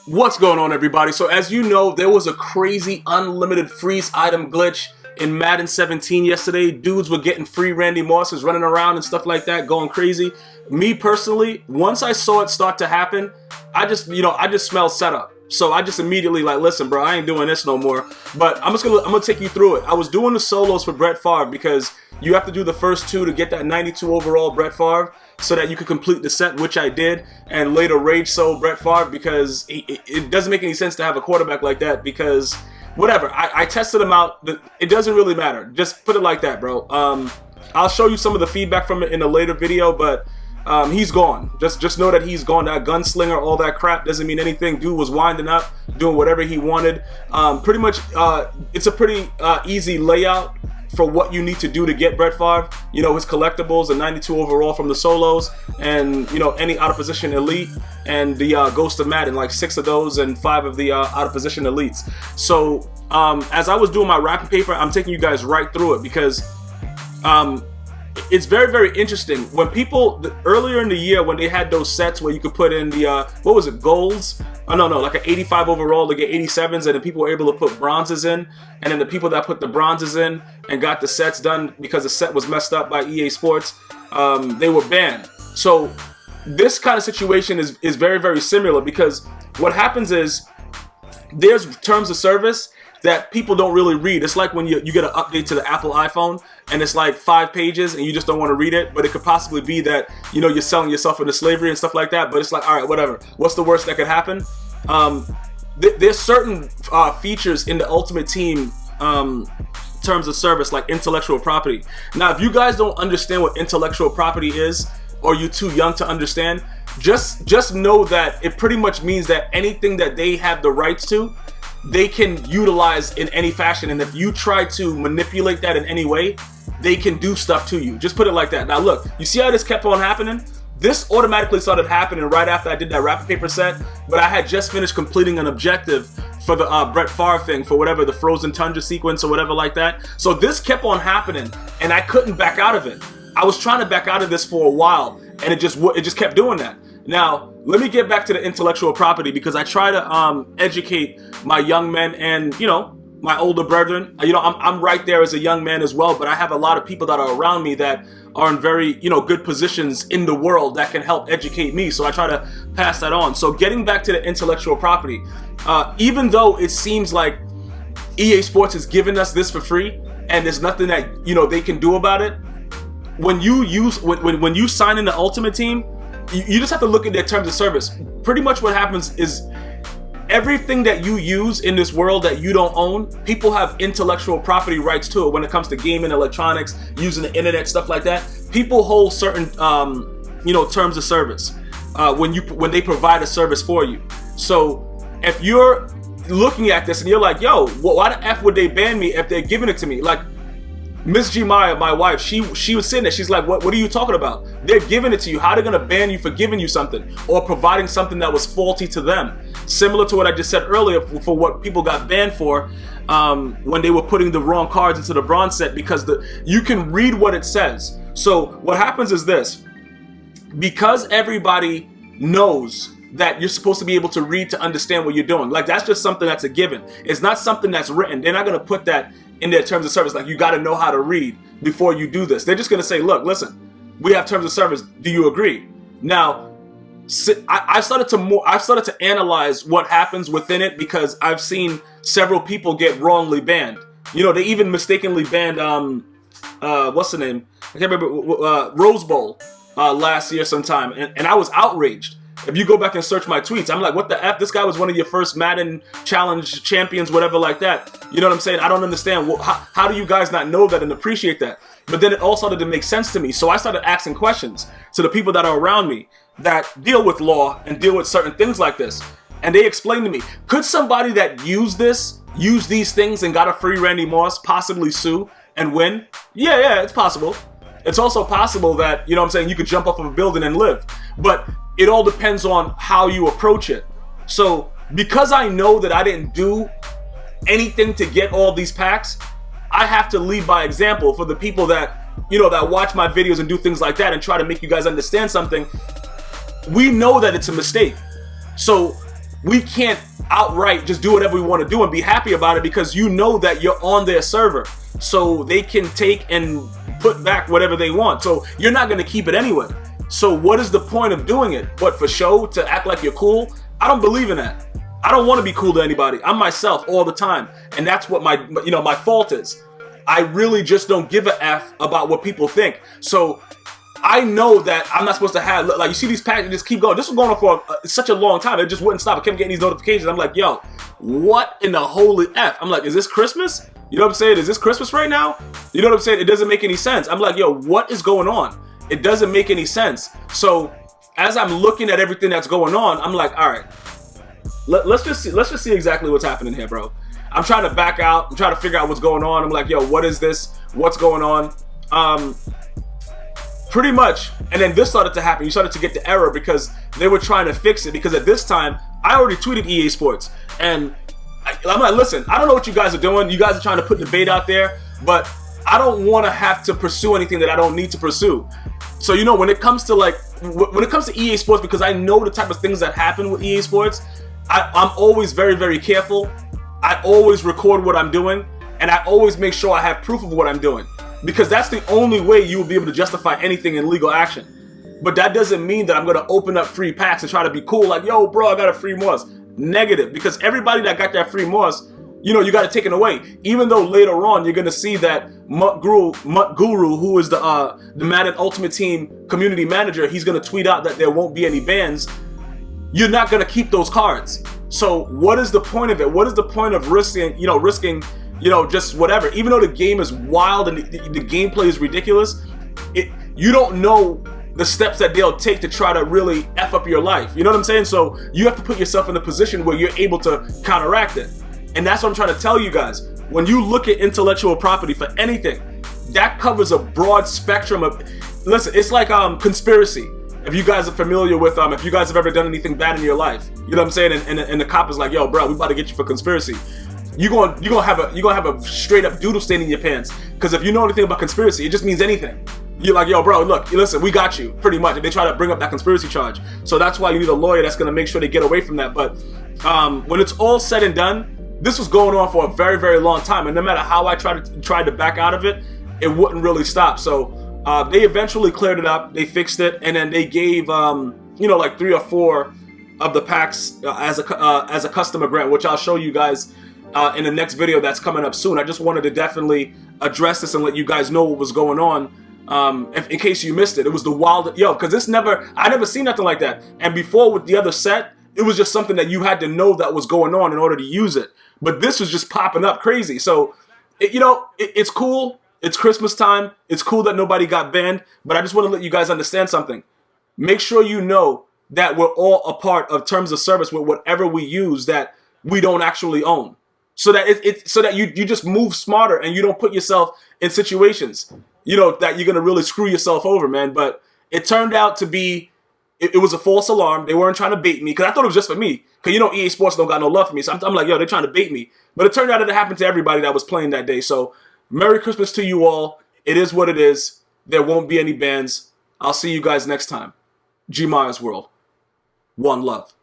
What's going on, everybody? So as you know, there was a crazy unlimited freeze item glitch in Madden 17 yesterday. Dudes were getting free Randy Mosses, running around and stuff like that, going crazy. Me personally, once I saw it start to happen, I just smelled setup. So I just immediately like, listen, bro, I ain't doing this no more. But I'm gonna take you through it. I was doing the solos for Brett Favre because you have to do the first two to get that 92 overall Brett Favre, so that you could complete the set, which I did, and later rage sold Brett Favre because it doesn't make any sense to have a quarterback like that, because whatever, I tested him out. It doesn't really matter. Just put it like that, bro. I'll show you some of the feedback from it in a later video, but he's gone. Just know that he's gone. That gunslinger, all that crap doesn't mean anything. Dude was winding up, doing whatever he wanted. Pretty much, it's a pretty easy layout for what you need to do to get Brett Favre. You know, his collectibles, the 92 overall from the solos, and you know, any out of position elite, and the Ghost of Madden, like 6 of those and 5 of the out of position elites. So as I was doing my wrapping paper, I'm taking you guys right through it because it's very, very interesting. When people, earlier in the year, when they had those sets where you could put in the, what was it, golds? Oh, no, like an 85 overall to get 87s, and then people were able to put bronzes in, and then the people that put the bronzes in and got the sets done because the set was messed up by EA Sports, they were banned. So this kind of situation is very, very similar, because what happens is there's terms of service that people don't really read. It's like when you get an update to the Apple iPhone and it's like 5 pages and you just don't want to read it, but it could possibly be that, you know, you're selling yourself into slavery and stuff like that, but it's like, all right, whatever. What's the worst that could happen? There's certain features in the Ultimate Team terms of service, like intellectual property. Now, if you guys don't understand what intellectual property is, or you're too young to understand, just know that it pretty much means that anything that they have the rights to, they can utilize in any fashion, and if you try to manipulate that in any way, they can do stuff to you. Just put it like that. Now look, you see how this kept on happening? This automatically started happening right after I did that wrapping paper set, but I had just finished completing an objective for the Brett Favre thing, for whatever, the Frozen Tundra sequence or whatever like that. So this kept on happening, and I couldn't back out of it. I was trying to back out of this for a while, and it just kept doing that. Now, let me get back to the intellectual property, because I try to educate my young men and, you know, my older brethren. You know, I'm right there as a young man as well, but I have a lot of people that are around me that are in very, you know, good positions in the world that can help educate me. So I try to pass that on. So getting back to the intellectual property, even though it seems like EA Sports is giving us this for free and there's nothing that, you know, they can do about it, when you sign in the Ultimate Team, you just have to look at their terms of service. Pretty much what happens is everything that you use in this world that you don't own, people have intellectual property rights to it when it comes to gaming, electronics, using the internet, stuff like that. People hold certain, you know, terms of service when they provide a service for you. So if you're looking at this and you're like, yo, why the F would they ban me if they're giving it to me? Like, Miss Gmia, my wife, she was sitting there. She's like, what are you talking about? They're giving it to you. How are they going to ban you for giving you something or providing something that was faulty to them? Similar to what I just said earlier for what people got banned for when they were putting the wrong cards into the bronze set, because you can read what it says. So what happens is this: because everybody knows that you're supposed to be able to read to understand what you're doing. Like, that's just something that's a given. It's not something that's written. They're not going to put that in their terms of service. Like, you got to know how to read before you do this. They're just going to say, look, listen, we have terms of service. Do you agree? Now, I started to analyze what happens within it, because I've seen several people get wrongly banned. You know, they even mistakenly banned, what's the name? I can't remember, Rose Bowl last year sometime. And I was outraged. If you go back and search my tweets, I'm like, what the F? This guy was one of your first Madden Challenge champions, whatever like that. You know what I'm saying? I don't understand. Well, how do you guys not know that and appreciate that? But then it all started to make sense to me. So I started asking questions to the people that are around me that deal with law and deal with certain things like this. And they explained to me, could somebody that used these things and got a free Randy Moss possibly sue and win? Yeah, it's possible. It's also possible that, you know what I'm saying, you could jump off of a building and live. But it all depends on how you approach it. So because I know that I didn't do anything to get all these packs, I have to lead by example for the people that, you know, that watch my videos and do things like that and try to make you guys understand something. We know that it's a mistake. So we can't outright just do whatever we want to do and be happy about it, because you know that you're on their server, so they can take and put back whatever they want. So you're not going to keep it anyway. So what is the point of doing it? What, for show, to act like you're cool? I don't believe in that. I don't want to be cool to anybody. I'm myself all the time, and that's what my fault is. I really just don't give a F about what people think. So I know that I'm not supposed to have, like, you see these packages just keep going. This was going on for such a long time. It just wouldn't stop. I kept getting these notifications. I'm like, yo, what in the holy F? I'm like, is this Christmas? You know what I'm saying? Is this Christmas right now? You know what I'm saying? It doesn't make any sense. I'm like, yo, what is going on? It doesn't make any sense. So as I'm looking at everything that's going on, I'm like, all right, let's just see exactly what's happening here, bro. I'm trying to back out. I'm trying to figure out what's going on. I'm like, yo, what is this? What's going on? Pretty much. And then this started to happen. You started to get the error because they were trying to fix it. Because at this time, I already tweeted EA Sports. And I'm like, listen, I don't know what you guys are doing. You guys are trying to put the bait out there. But I don't want to have to pursue anything that I don't need to pursue. So, you know, when it comes to EA Sports, because I know the type of things that happen with EA Sports, I'm always very, very careful. I always record what I'm doing, and I always make sure I have proof of what I'm doing, because that's the only way you will be able to justify anything in legal action. But that doesn't mean that I'm going to open up free packs and try to be cool, like, yo, bro, I got a free moss. Negative, because everybody that got that free moss, you know, you got to take it away. Even though later on you're going to see that Mutt Guru, who is the Madden Ultimate Team community manager, he's going to tweet out that there won't be any bans. You're not going to keep those cards. So what is the point of it? What is the point of risking, just whatever? Even though the game is wild and the gameplay is ridiculous, you don't know the steps that they'll take to try to really F up your life. You know what I'm saying? So you have to put yourself in a position where you're able to counteract it. And that's what I'm trying to tell you guys. When you look at intellectual property for anything, that covers a broad spectrum of, listen, it's like conspiracy. If you guys are familiar with, if you guys have ever done anything bad in your life, you know what I'm saying? And the cop is like, yo, bro, we about to get you for conspiracy. You're gonna have a straight up doodle stain in your pants. Because if you know anything about conspiracy, it just means anything. You're like, yo, bro, look, listen, we got you, pretty much. And they try to bring up that conspiracy charge. So that's why you need a lawyer that's gonna make sure they get away from that. But when it's all said and done, this was going on for a very, very long time. And no matter how I tried to back out of it, it wouldn't really stop. So they eventually cleared it up. They fixed it, and then they gave like 3 or 4 of the packs as a customer grant, which I'll show you guys in the next video that's coming up soon. I just wanted to definitely address this and let you guys know what was going on, in case you missed it. It was the wild, because I never seen nothing like that. And before with the other set, it was just something that you had to know that was going on in order to use it. But this was just popping up crazy. So, it's cool. It's Christmas time. It's cool that nobody got banned. But I just want to let you guys understand something. Make sure you know that we're all a part of terms of service with whatever we use that we don't actually own. So that you just move smarter and you don't put yourself in situations, that you're going to really screw yourself over, man. But it turned out to be, it was a false alarm. They weren't trying to bait me, because I thought it was just for me. Because EA Sports don't got no love for me. So I'm like, yo, they're trying to bait me. But it turned out that it happened to everybody that was playing that day. So Merry Christmas to you all. It is what it is. There won't be any bans. I'll see you guys next time. GmiasWorld. One love.